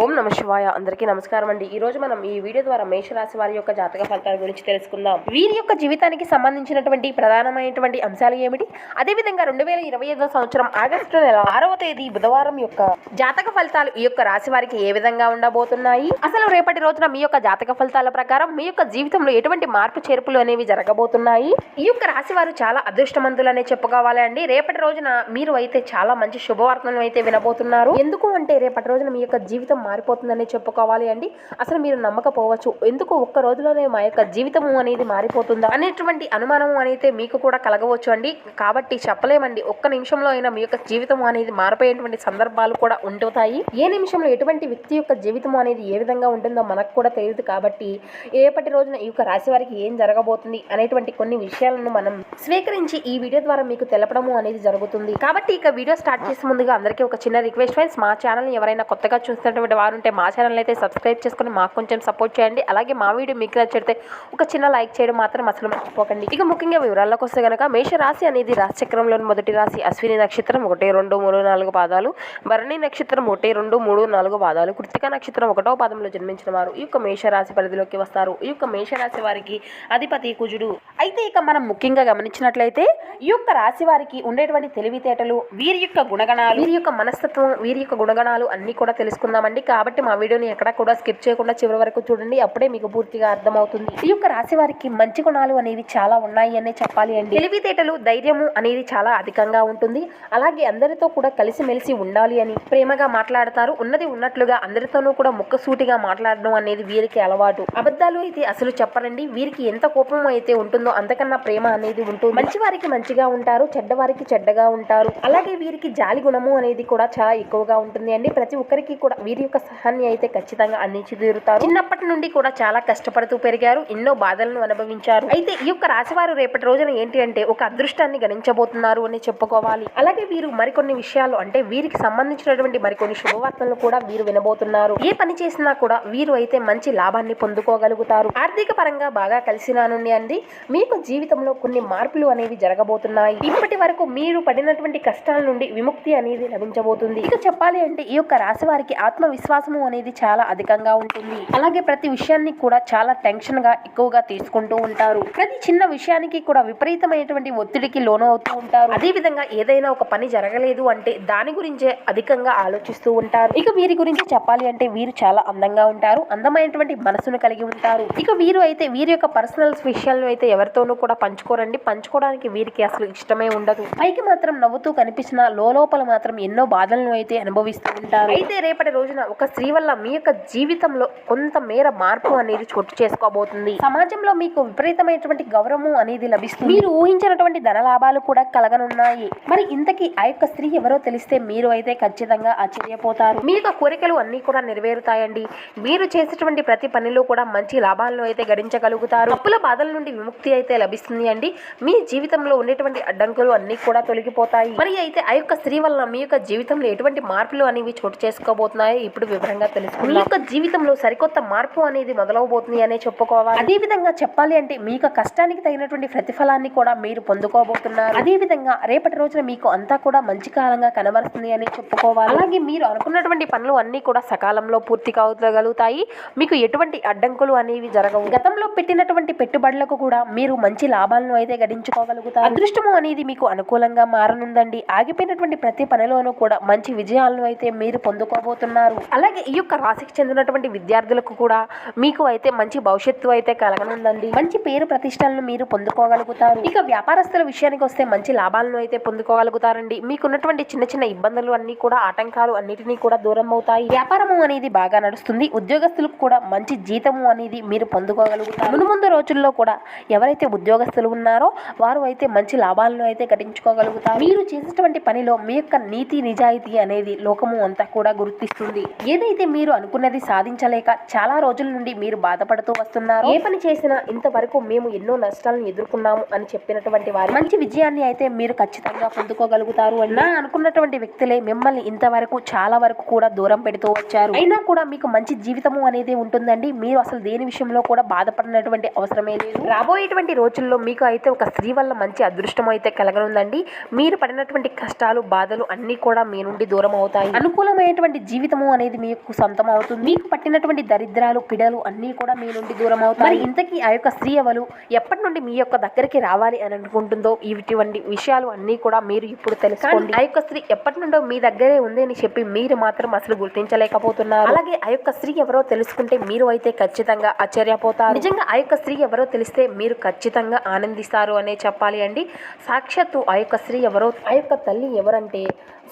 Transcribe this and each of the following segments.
ఓం నమ శివాయ. అందరికీ నమస్కారం అండి. ఈ రోజు మనం ఈ వీడియో ద్వారా మేషరాశి వారి యొక్క జాతక ఫలితాల గురించి తెలుసుకుందాం. వీరి యొక్క జీవితానికి సంబంధించినటువంటి ప్రధానమైనటువంటి అంశాలు ఏమిటి, అదేవిధంగా 2025 సంవత్సరం ఆగస్టు నెల 6వ తేదీ బుధవారం యొక్క జాతక ఫలితాలు ఈ యొక్క రాశి వారికి ఏ విధంగా ఉండబోతున్నాయి, అసలు రేపటి రోజున మీ యొక్క జాతక ఫలితాల ప్రకారం మీ యొక్క జీవితంలో ఎటువంటి మార్పు చేర్పులు అనేవి జరగబోతున్నాయి. ఈ యొక్క రాశి వారు చాలా అదృష్టవంతులనే చెప్పుకోవాలి అండి. రేపటి రోజున మీరు అయితే చాలా మంచి శుభవార్తలను అయితే వినబోతున్నారు. ఎందుకు అంటే రేపటి రోజున మీ యొక్క జీవితం మారిపోతుందని చెప్పుకోవాలి అండి. అసలు మీరు నమ్మకపోవచ్చు, ఎందుకు ఒక్క రోజులోనే మా యొక్క జీవితము అనేది మారిపోతుందా అనేటువంటి అనుమానం అనేది మీకు కూడా కలగవచ్చు అండి. కాబట్టి చెప్పలేమండి, ఒక్క నిమిషంలో అయినా మీ యొక్క జీవితం అనేది మారిపోయేటువంటి సందర్భాలు కూడా ఉంటుతాయి. ఏ నిమిషంలో ఎటువంటి వ్యక్తి యొక్క జీవితం అనేది ఏ విధంగా ఉంటుందో మనకు కూడా తెలియదు. కాబట్టి రేపటి రోజున ఈ యొక్క రాశి వారికి ఏం జరగబోతుంది అనేటువంటి కొన్ని విషయాలను మనం స్వీకరించి ఈ వీడియో ద్వారా మీకు తెలపడము అనేది జరుగుతుంది. కాబట్టి ఇక వీడియో స్టార్ట్ చేసే ముందుగా అందరికీ ఒక చిన్న రిక్వెస్ట్ ఫ్రెండ్స్, మా ఛానల్ ఎవరైనా కొత్తగా చూస్తున్నటువంటి వారు ఉంటే మా ఛానల్ అయితే సబ్స్క్రైబ్ చేసుకుని మాకు కొంచెం సపోర్ట్ చేయండి. అలాగే మా వీడియో మీకు నచ్చితే ఒక చిన్న లైక్ చేయడం మాత్రం అసలు మర్చిపోకండి. ఇక ముఖ్యంగా వివరాల్లోకి వస్తే కనుక మేషరాశి అనేది రాశి చక్రంలోని మొదటి రాశి. అశ్విని నక్షత్రం 1, 2, 3, 4 పాదాలు, భరణి నక్షత్రం 1, 2, 3, 4 పాదాలు, కృత్తిక నక్షత్రం 1వ పాదంలో జన్మించిన వారు ఈ యొక్క మేషరాశి పరిధిలోకి వస్తారు. ఈ యొక్క మేషరాశి వారికి అధిపతి కుజుడు. అయితే ఇక మనం ముఖ్యంగా గమనించినట్లయితే ఈ యొక్క రాశి వారికి ఉండేటువంటి తెలివితేటలు, వీరి యొక్క గుణగణాలు, వీరి యొక్క మనస్తత్వం, వీరి యొక్క గుణగణాలు అన్ని కూడా తెలుసుకుందామండి. కాబట్టి మా వీడియోని ఎక్కడా కూడా స్కిప్ చేయకుండా చివరి వరకు చూడండి, అప్పుడే మీకు పూర్తిగా అర్థమవుతుంది. ఈ యొక్క రాశి వారికి మంచి గుణాలు అనేవి చాలా ఉన్నాయి అనే చెప్పాలి అండి. తెలివితేటలు, ధైర్యము అనేది చాలా అధికంగా ఉంటుంది. అలాగే అందరితో కూడా కలిసిమెలిసి ఉండాలి అని ప్రేమగా మాట్లాడతారు. ఉన్నది ఉన్నట్లుగా అందరితోనూ కూడా ముక్కసూటిగా మాట్లాడడం అనేది వీరికి అలవాటు. అబద్ధాలు అయితే అసలు చెప్పరండి. వీరికి ఎంత కోపం అయితే ఉంటుందో అంతకన్నా ప్రేమ అనేది ఉంటుంది. మంచి వారికి మంచిగా ఉంటారు, చెడ్డవారికి చెడ్డగా ఉంటారు. అలాగే వీరికి జాలి గుణము అనేది కూడా చాలా ఎక్కువగా ఉంటుంది అండి. ప్రతి ఒక్కరికి కూడా వీరి యొక్క సహాన్ని అయితే ఖచ్చితంగా అందించి తీరుతారు. చిన్నప్పటి నుండి కూడా చాలా కష్టపడుతూ పెరిగారు, ఎన్నో బాధలను అనుభవించారు. అయితే ఈ యొక్క రాశివారు రేపటి రోజున ఏంటి అంటే ఒక అదృష్టాన్ని గణించబోతున్నారు అని చెప్పుకోవాలి. అలాగే వీరు మరికొన్ని విషయాలు అంటే వీరికి సంబంధించినటువంటి మరికొన్ని శుభవార్తలను కూడా వీరు వినబోతున్నారు. ఏ పని చేసినా కూడా వీరు అయితే మంచి లాభాన్ని పొందుకోగలుగుతారు. ఆర్థిక పరంగా బాగా కలిసి రానుండి అండి. మీకు జీవితంలో కొన్ని మార్పులు అనేవి జరగబోతున్నాయి. ఇప్పటి వరకు మీరు పడినటువంటి కష్టాల నుండి విముక్తి అనేది లభించబోతుంది. ఇక చెప్పాలి అంటే ఈ యొక్క రాశి వారికి ఆత్మవిశ్వాసము అనేది చాలా అధికంగా ఉంటుంది. అలాగే ప్రతి విషయాన్ని కూడా చాలా టెన్షన్ గా ఎక్కువగా తీసుకుంటూ ఉంటారు. ప్రతి చిన్న విషయానికి కూడా విపరీతమైనటువంటి ఒత్తిడికి లోనవుతూ ఉంటారు. అదే విధంగా ఏదైనా ఒక పని జరగలేదు అంటే దాని గురించే అధికంగా ఆలోచిస్తూ ఉంటారు. ఇక వీరి గురించి చెప్పాలి అంటే వీరు చాలా అందంగా ఉంటారు, అందమైనటువంటి మనసును కలిగి ఉంటారు. ఇక వీరు అయితే వీరి యొక్క పర్సనల్ విషయాలను అయితే ఎవరితోనూ కూడా పంచుకోరండి. పంచుకోవడానికి వీరికి అసలు ఇష్టమే ఉండదు. పైకి మాత్రం నవ్వుతూ కనిపించిన లోపల మాత్రం ఎన్నో బాధలను అయితే అనుభవిస్తూ ఉంటారు. అయితే రేపటి రోజున ఒక స్త్రీ వల్ల మీ యొక్క జీవితంలో కొంత మేర మార్పు అనేది చోటు చేసుకోబోతుంది. సమాజంలో మీకు విపరీతమైనటువంటి గౌరవం అనేది లభిస్తుంది. మీరు ఊహించినటువంటి ధన లాభాలు కూడా కలగనున్నాయి. మరి ఇంతకీ ఆ యొక్క స్త్రీ ఎవరో తెలిస్తే మీరు అయితే ఖచ్చితంగా ఆశ్చర్యపోతారు. మీ యొక్క కోరికలు అన్ని కూడా నెరవేరుతాయండి. మీరు చేసేటువంటి ప్రతి పనిలో కూడా మంచి లాభాలను అయితే గడించగలుగుతారు. అప్పుల బాధల నుండి విముక్తి అయితే లభిస్తుంది అండి. మీ జీవితంలో ఉండేటువంటి అడ్డంకులు అన్ని కూడా తొలగిపోతాయి. మరి అయితే ఆ యొక్క స్త్రీ వల్ల మీ యొక్క జీవితంలో ఎటువంటి మార్పులు అనేవి చోటు చేసుకోబోతున్నాయో ఇప్పుడు వివరంగా తెలుసుకుందాం. మీ యొక్క జీవితంలో సరికొత్త మార్పు అనేది మొదలవబోతుంది అనే చెప్పుకోవాలి. అదే విధంగా చెప్పాలి అంటే మీ యొక్క కష్టానికి తగినటువంటి ప్రతిఫలాన్ని కూడా మీరు పొందుకోబోతున్నారు. అదే విధంగా రేపటి రోజున మీకు అంతా కూడా మంచి కాలంగా కనబరుస్తుంది అని చెప్పుకోవాలి. అలాగే మీరు అనుకున్నటువంటి పనులు అన్ని కూడా సకాలంలో పూర్తి కాగలుగుతాయి. మీకు ఎటువంటి అడ్డంకులు అనేవి జరగవు. గతంలో పెట్టినటువంటి పెట్టుబడులకు కూడా మీరు మంచి లాభాలను అయితే గడించుకోగలుగుతారు. అదృష్టము అనేది మీకు అనుకూలంగా మారనుందండి. ఆగిపోయినటువంటి ప్రతి పనిలోనూ కూడా మంచి విజయాలను అయితే మీరు పొందుకోబోతున్నారు. అలాగే ఈ యొక్క రాశికి చెందినటువంటి విద్యార్థులకు కూడా మీకు అయితే మంచి భవిష్యత్తు అయితే కలగనుందండి. మంచి పేరు ప్రతిష్టలను మీరు పొందుకోగలుగుతారు. ఇక వ్యాపారస్తుల విషయానికి వస్తే మంచి లాభాలను అయితే పొందుకోగలుగుతారండి. మీకున్నటువంటి చిన్న చిన్న ఇబ్బందులు అన్ని కూడా ఆటంకాలు అన్నిటినీ కూడా దూరం అవుతాయి. వ్యాపారము అనేది బాగా నడుస్తుంది. ఉద్యోగస్తులకు కూడా మంచి జీతము అనేది మీరు పొందుకోగలుగుతారు. ముందు రోజుల్లో కూడా ఎవరైతే ఉద్యోగస్తులు ఉన్నారో వారు అయితే మంచి లాభాలను అయితే గడించుకోగలుగుతారు. మీరు చేసేటువంటి పనిలో మీ యొక్క నీతి నిజాయితీ అనేది లోకము అంతా కూడా గుర్తిస్తుంది. ఏదైతే మీరు అనుకున్నది సాధించలేక చాలా రోజుల నుండి మీరు బాధపడుతూ వస్తున్నారు, ఏ పని చేసినా ఇంతవరకు మేము ఎన్నో నష్టాలను ఎదుర్కొన్నాము అని చెప్పినటువంటి వారు మంచి విజయాన్ని అయితే మీరు ఖచ్చితంగా పొందుకోగలుగుతారు. నా అనుకున్నటువంటి వ్యక్తులే మిమ్మల్ని ఇంతవరకు చాలా వరకు కూడా దూరం పెడుతూ వచ్చారు. అయినా కూడా మీకు మంచి జీవితము అనేది ఉంటుందండి. మీరు అసలు దేని విషయంలో కూడా బాధపడినటువంటి అవసరమే లేదు. రాబోయేటువంటి రోజుల్లో మీకు అయితే ఒక స్త్రీ వల్ల మంచి అదృష్టం అయితే కలగనుందండి. మీరు పడినటువంటి కష్టాలు బాధలు అన్ని కూడా మీ నుండి దూరం అవుతాయి. అనుకూలమైనటువంటి జీవితము అనేది అనేది మీకు సొంతం అవుతుంది. మీకు పట్టినటువంటి దరిద్రాలు పిడలు అన్నీ కూడా మీ నుండి దూరం అవుతాయి. ఇంతకీ ఆ యొక్క స్త్రీ ఎవరు, ఎప్పటి నుండి మీ యొక్క దగ్గరికి రావాలి అని అనుకుంటుందో ఇటువంటి విషయాలు అన్నీ కూడా మీరు ఇప్పుడు తెలుసుకోండి. ఆ యొక్క స్త్రీ ఎప్పటి నుండో మీ దగ్గరే ఉంది అని చెప్పి మీరు మాత్రం అసలు గుర్తించలేకపోతున్నారు. అలాగే ఆ యొక్క స్త్రీ ఎవరో తెలుసుకుంటే మీరు అయితే ఖచ్చితంగా ఆశ్చర్యపోతారు. నిజంగా ఆ యొక్క స్త్రీ ఎవరో తెలిస్తే మీరు ఖచ్చితంగా ఆనందిస్తారు అనే చెప్పాలి అండి. సాక్షాత్తు ఆ యొక్క స్త్రీ ఎవరో, ఆ యొక్క తల్లి ఎవరంటే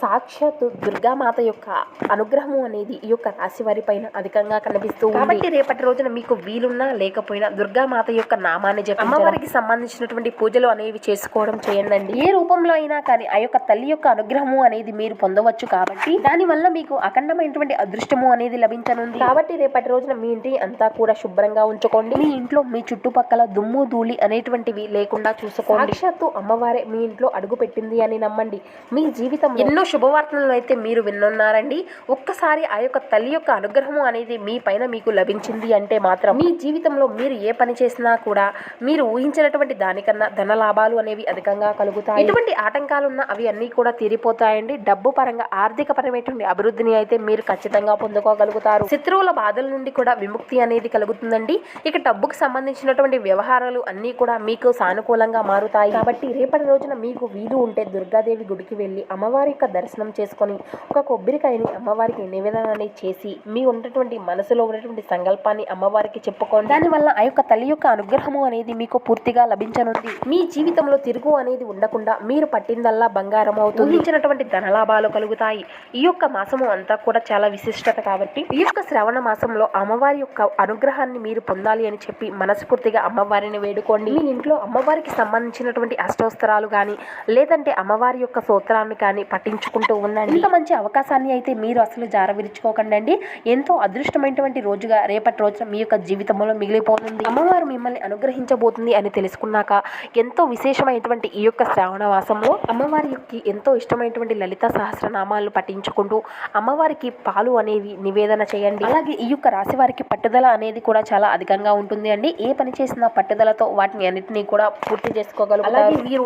సాక్షాత్తు దుర్గామాత యొక్క అనుగ్రహము అనేది ఈ యొక్క రాశి వారి పైన అధికంగా కనిపిస్తూ ఉంది. కాబట్టి రేపటి రోజున మీకు వీలున్నా లేకపోయినా దుర్గామాత యొక్క నామాన్ని చెప్పి అమ్మవారికి సంబంధించినటువంటి పూజలు అనేవి చేసుకోవడం చేయండి. ఏ రూపంలో అయినా కానీ ఆ యొక్క తల్లి యొక్క అనుగ్రహము అనేది మీరు పొందవచ్చు. కాబట్టి దానివల్ల మీకు అఖండమైనటువంటి అదృష్టము అనేది లభించనుంది. కాబట్టి రేపటి రోజున మీ ఇంటి అంతా కూడా శుభ్రంగా ఉంచుకోండి. మీ ఇంట్లో మీ చుట్టుపక్కల దుమ్ము ధూళి అనేటువంటివి లేకుండా చూసుకోండి. సాక్షాత్తు అమ్మవారే మీ ఇంట్లో అడుగు పెట్టింది అని నమ్మండి. మీ జీవితం ఎన్నో శుభవార్తలను అయితే మీరు విన్నున్నారండి. ఒక్కసారి ఆ యొక్క తల్లి యొక్క అనుగ్రహము అనేది మీ పైన మీకు లభించింది అంటే మాత్రం మీ జీవితంలో మీరు ఏ పని చేసినా కూడా మీరు ఊహించినటువంటి దానికన్నా ధన లాభాలు అనేవి అధికంగా కలుగుతాయి. ఎటువంటి ఆటంకాలున్నా అవి అన్నీ కూడా తీరిపోతాయండి. డబ్బు పరంగా ఆర్థిక పరమైనటువంటి అభివృద్ధిని అయితే మీరు ఖచ్చితంగా పొందుకోగలుగుతారు. శత్రువుల బాధల నుండి కూడా విముక్తి అనేది కలుగుతుందండి. ఇక డబ్బుకు సంబంధించినటువంటి వ్యవహారాలు అన్నీ కూడా మీకు సానుకూలంగా మారుతాయి. కాబట్టి రేపటి రోజున మీకు వీలు ఉంటే దుర్గాదేవి గుడికి వెళ్ళి అమ్మవారి యొక్క దర్శనం చేసుకొని ఒక కొబ్బరికాయని అమ్మవారికి నివేదన చేసి మీ ఉన్నటువంటి మనసులో ఉన్నటువంటి సంకల్పాన్ని అమ్మవారికి చెప్పుకోండి. దానివల్ల ఆ యొక్క తల్లి యొక్క అనుగ్రహము అనేది మీకు పూర్తిగా లభించనుంది. మీ జీవితంలో తిరుగు అనేది ఉండకుండా మీరు పట్టిందల్లా బంగారం అవుతుంది. ఊహించినటువంటి ధనలాభాలు కలుగుతాయి. ఈ యొక్క మాసము అంతా కూడా చాలా విశిష్టత. కాబట్టి ఈ యొక్క శ్రావణ మాసంలో అమ్మవారి యొక్క అనుగ్రహాన్ని మీరు పొందాలి అని చెప్పి మనస్ఫూర్తిగా అమ్మవారిని వేడుకోండి. మీ ఇంట్లో అమ్మవారికి సంబంధించినటువంటి అష్టోత్తరాలు కానీ లేదంటే అమ్మవారి యొక్క స్తోత్రాన్ని కానీ పఠించుకుంటూ ఉండండి. ఇంత మంచి అవకాశాన్ని అయితే మీరు అసలు జారవిరుచుకోకండి. ఎంతో అదృష్టమైనటువంటి రోజుగా రేపటి రోజున మీ యొక్క జీవితంలో మిగిలిపోతుంది. అమ్మవారు మిమ్మల్ని అనుగ్రహించబోతుంది అని తెలుసుకున్నాక ఎంతో విశేషమైనటువంటి ఈ యొక్క శ్రావణ మాసంలో అమ్మవారి యొక్క ఎంతో ఇష్టమైనటువంటి లలిత సహస్రనామాలను పఠించుకుంటూ అమ్మవారికి పాలు అనేవి నివేదన చేయండి. అలాగే ఈ యొక్క రాశి వారికి పట్టుదల అనేది కూడా చాలా అధికంగా ఉంటుంది అండి. ఏ పని చేసినా పట్టుదలతో వాటిని అన్నింటినీ కూడా పూర్తి చేసుకోగలరు. అలాగే మీరు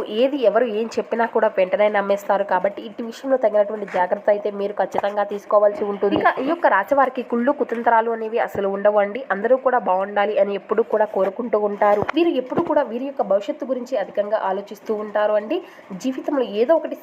ఎవరు ఏం చెప్పినా కూడా వెంటనే నమ్మేస్తారు. కాబట్టి ఇటు విషయంలో తగినటువంటి జాగ్రత్త అయితే మీరు ఖచ్చితంగా తీసుకోవాల్సి ఉంటుంది. ఇక ఈ యొక్క రాశి వారికి కుళ్ళు కుతంత్రాలు అనేవి అసలు ఉండవండి. అందరూ కూడా బాగుండాలి అని ఎప్పుడు కూడా కోరుకుంటూ ఉంటారు. వీరు ఎప్పుడు కూడా వీరి యొక్క భవిష్యత్తు గురించి అధికంగా ఆలోచిస్తూ ఉంటారు అండి. జీవితంలో ఏదో ఒకటి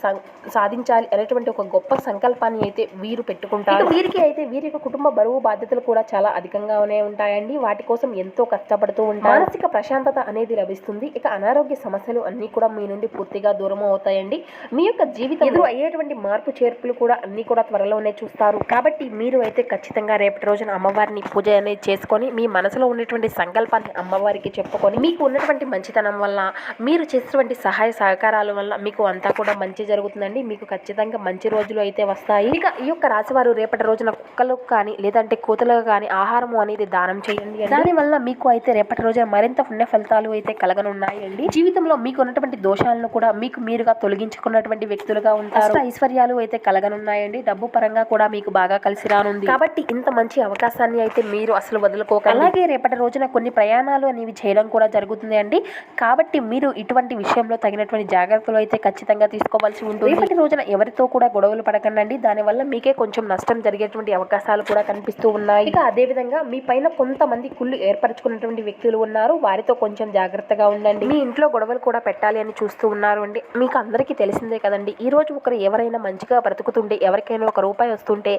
సాధించాలి అనేటువంటి ఒక గొప్ప సంకల్పాన్ని అయితే వీరు పెట్టుకుంటారు. వీరికి అయితే వీరి యొక్క కుటుంబ బరువు బాధ్యతలు కూడా చాలా అధికంగానే ఉంటాయండి. వాటి కోసం ఎంతో కష్టపడుతూ ఉంటారు. మానసిక ప్రశాంతత అనేది లభిస్తుంది. ఇక అనారోగ్య సమస్యలు అన్ని కూడా మీ నుండి పూర్తిగా దూరం అవుతాయండి. మీ యొక్క జీవితం ఎదురు అయ్యేటువంటి మార్పు చేర్పులు కూడా అన్ని కూడా త్వరలోనే చూస్తారు. కాబట్టి మీరు అయితే ఖచ్చితంగా రేపటి రోజున అమ్మవారిని పూజ అనేది చేసుకొని మీ మనసులో ఉన్నటువంటి సంకల్పాన్ని అమ్మవారికి చెప్పుకొని మీకు ఉన్నటువంటి మంచితనం వల్ల మీరు చేసేటువంటి సహాయ సహకారాల వల్ల మీకు అంతా కూడా మంచి జరుగుతుందండి. మీకు ఖచ్చితంగా మంచి రోజులు అయితే వస్తాయి. ఇక ఈ యొక్క రాశివారు రేపటి రోజున కుక్కలకు కానీ లేదంటే కోతులకు కానీ ఆహారము అనేది దానం చేయండి. దానివల్ల మీకు అయితే రేపటి రోజున మరింత పుణ్య ఫలితాలు అయితే కలగనున్నాయండి. జీవితంలో మీకు ఉన్నటువంటి దోషాలను కూడా మీకు మీరుగా తొలగించుకున్నటువంటి వ్యక్తులుగా ఉంటారు. ఐశ్వర్యాలు అయితే కలగనున్నాయండి. డబ్బు పరంగా కూడా మీకు బాగా కలిసి రానుంది. కాబట్టి ఇంత మంచి అవకాశాన్ని అయితే మీరు అసలు వదులుకోకండి. అలాగే రేపటి రోజున కొన్ని ప్రయాణాలు అనేవి చేయడం కూడా జరుగుతుంది అండి. కాబట్టి మీరు ఇటువంటి విషయంలో తగినటువంటి జాగ్రత్తలు అయితే ఖచ్చితంగా తీసుకోవాల్సి ఉంటుంది. రేపటి రోజున ఎవరితో కూడా గొడవలు పడకండి. దానివల్ల మీకే కొంచెం నష్టం జరిగేటువంటి అవకాశాలు కూడా కనిపిస్తూ ఉన్నాయి. ఇక అదే విధంగా మీ పైన కొంతమంది కుళ్ళు ఏర్పరచుకున్నటువంటి వ్యక్తులు ఉన్నారు. వారితో కొంచెం జాగ్రత్తగా ఉండండి. మీ ఇంట్లో గొడవలు కూడా పెట్టాలి అని చూస్తూ ఉన్నారు అండి. మీకు అందరికీ తెలిసిందే కదండి. ఈ రోజు ఒకరు ఎవరైనా మంచిగా బ్రతుకుతుంటే ఎవరికైనా ఒక రూపాయి వస్తుంటే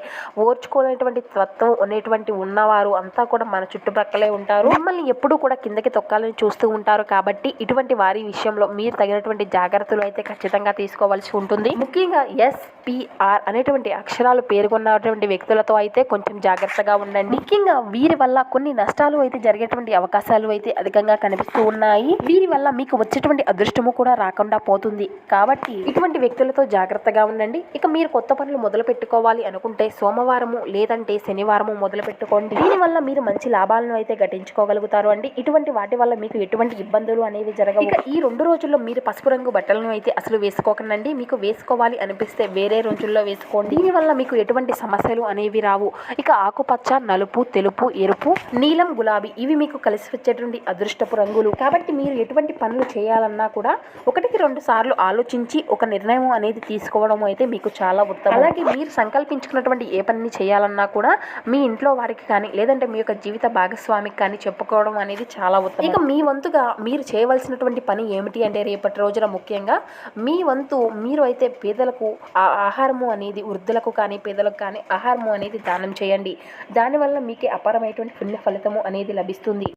ఓర్చుకోలేనటువంటి తత్వం అనేటువంటి ఉన్నవారు అంతా కూడా మన చుట్టుపక్కలే ఉంటారు. మిమ్మల్ని ఎప్పుడూ కూడా కిందకి తొక్కాలని చూస్తూ ఉంటారు. కాబట్టి ఇటువంటి వారి విషయంలో మీరు తగినటువంటి జాగ్రత్తలు అయితే ఖచ్చితంగా తీసుకోవాల్సి ఉంటుంది. ముఖ్యంగా SPR అనేటువంటి అక్షరాలు పేర్కొన్నటువంటి వ్యక్తులతో అయితే కొంచెం జాగ్రత్తగా ఉండండి. ముఖ్యంగా వీరి వల్ల కొన్ని నష్టాలు అయితే జరిగేటువంటి అవకాశాలు అయితే అధికంగా కనిపిస్తూ ఉన్నాయి. వీరి వల్ల మీకు వచ్చేటువంటి అదృష్టము కూడా రాకుండా పోతుంది. కాబట్టి ఇటువంటి వ్యక్తులతో జాగ్రత్తగా ఉండండి. ఇక మీరు కొత్త పనులు మొదలు పెట్టుకోవాలి అనుకుంటే సోమవారము లేదంటే శనివారము మొదలు పెట్టుకోండి. దీనివల్ల మీరు మంచి లాభాలను అయితే గటించుకోగలుగుతారు అండి. ఇటువంటి వాటి వల్ల మీకు ఎటువంటి ఇబ్బందులు అనేవి జరగవు. ఇక ఈ 2 రోజుల్లో మీరు పసుపు రంగు బట్టలను అయితే అసలు వేసుకోకండి. మీకు వేసుకోవాలి అనిపిస్తే వేరే రోజుల్లో వేసుకోండి. దీనివల్ల మీకు ఎటువంటి సమస్యలు అనేవి రావు. ఇక ఆకుపచ్చ, నలుపు, తెలుపు, ఎరుపు, నీలం, గులాబీ ఇవి మీకు కలిసి వచ్చేటువంటి అదృష్టపు రంగులు. కాబట్టి మీరు ఎటువంటి పనులు చేయాలన్నా కూడా 1-2 సార్లు ఆలోచించి ఒక నిర్ణయం అనేది తీసుకోవడం అయితే మీకు చాలా ఉత్తమం. అలాగే మీరు సంకల్పించుకున్నటువంటి ఏ పని పనులన్నీ చేయాలన్నా కూడా మీ ఇంట్లో వారికి కానీ లేదంటే మీ యొక్క జీవిత భాగస్వామికి కానీ చెప్పుకోవడం అనేది చాలా ఉత్తమం. ఇక మీ వంతుగా మీరు చేయవలసినటువంటి పని ఏమిటి అంటే రేపటి రోజున ముఖ్యంగా మీ వంతు మీరు అయితే పేదలకు ఆహారము అనేది వృద్ధులకు కానీ పేదలకు కానీ ఆహారము అనేది దానం చేయండి. దానివల్ల మీకే అపారమైనటువంటి పుణ్య ఫలితము అనేది లభిస్తుంది.